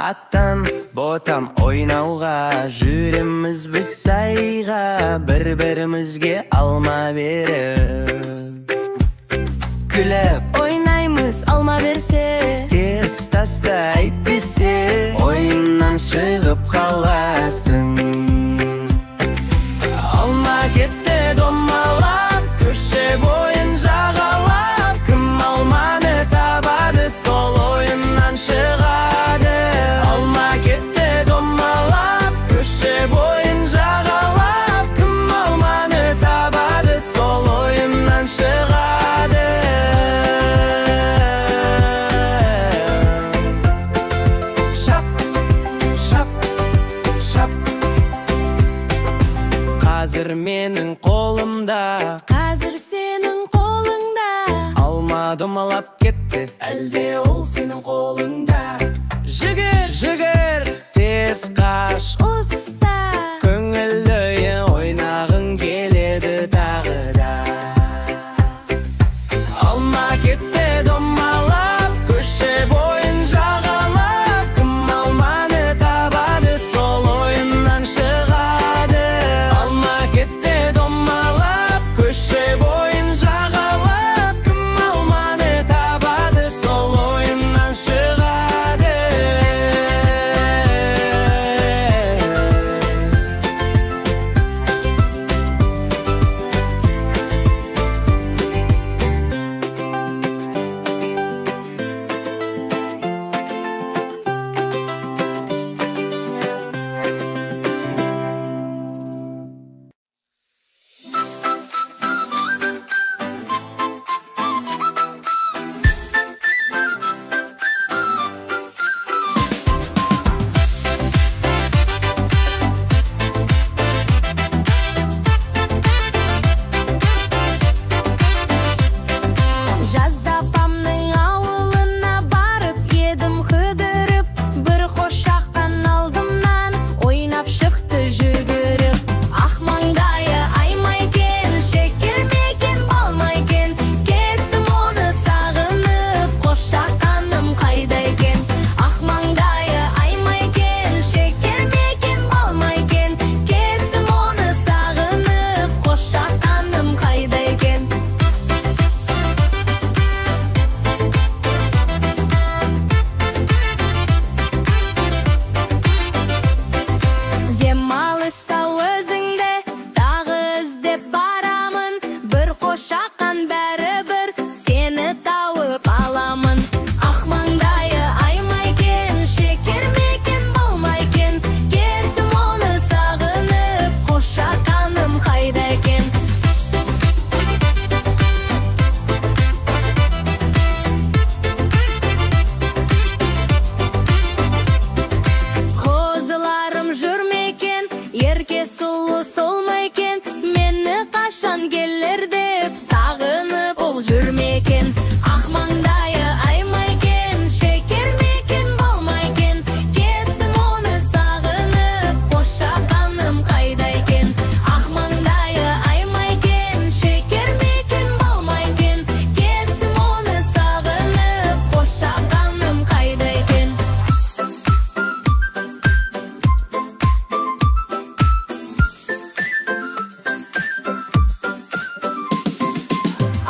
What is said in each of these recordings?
Аттан ботам ойнауға, жүреміз біз сайға, бір-бірімізге алма беріп. Күліп ойнаймыз алма берсе, тез таста айтпесе, ойыннан шығып қаласың. Алма кетті домалап, көше бойын жағалап, кім алманы табады, сол ойыннан шығады. Алма кетті домалап, көше бойын жағалап, кім алманы табады, сол ойыннан шығады. Шап, шап, шап. Қазір менің қолымда, қазір сенің қолыңда. алма домалап кетті, әлде ол сенің қолыңда. Жүгір, жүгір, тез қаш, Уста көңілді ойнағың келеді тағы да. Алма кетті домалап, көше бойын жағалап, кім алманы табады, сол ойыннан шығады. Алма кетті домалап, көше бойын жағалап, кім алманы табады, сол ойыннан шығады. жазда апамның ауылына барып едім қыдырып, бір қошаққан алдымнан ойнап шықты жүгіріп. Ақ маңдайы аймайкен, шекер мекен болмайкен, кеттім оны сағынып, қошаққаным қайда екен. Ақ маңдайы аймайкен, шекер мекен болмайкен, кеттім оны сағынып, қошаққаным қайда екен. Демалыста өзіңде тағы іздеп барамын, бір қошаққан бәрібір сені тауып аламын. Ақ маңдайы аймайкен, шекер мекен болмайкен, кеттім оны сағынып, қошаққаным қайда екен. Қозыларым жүрмекен, ерке сұлу солмайкен, мені қашан келер деп сағынып ол жүрмекен. Ақ маңдайы аймайкен, шекер мекен болмайкен, кеттім оны сағынып, қошаққаным қайда екен. Ақ маңдайы аймайкен, шекер мекен болмайкен, кеттім оны сағынып, қошаққаным қайда екен.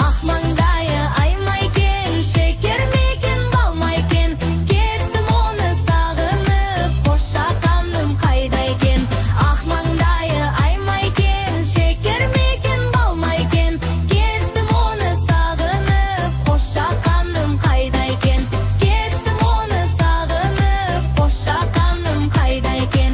Ақ маңдайы аймайкен, шекер мекен болмайкен, кеттім оны сағынып, қошаққаным қайда екен. Ақ маңдайы аймайкен, шекер мекен болмайкен, кеттім оны сағынып, қошаққаным қайда екен. Кеттім оны сағынып, қошаққаным қайда екен.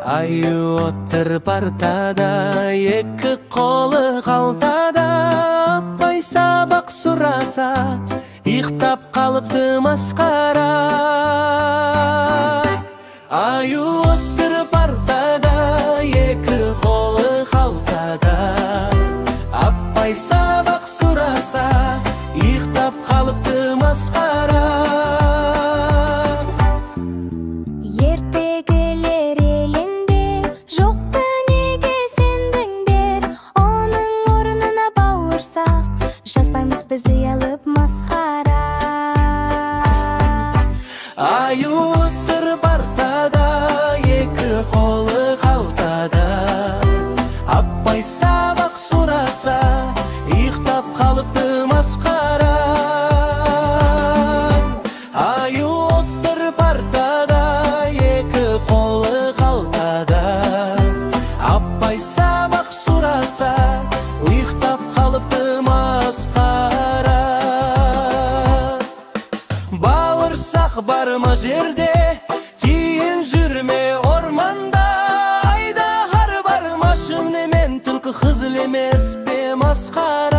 Аю отыр партада, екі қолы қалтада, апай сабақ сұраса, иқтап қалыпты масқара. Аю отыр партада, екі қолы қалтада, апай сабақ сұраса, иқтап қалыпты масқара. emes be maskara.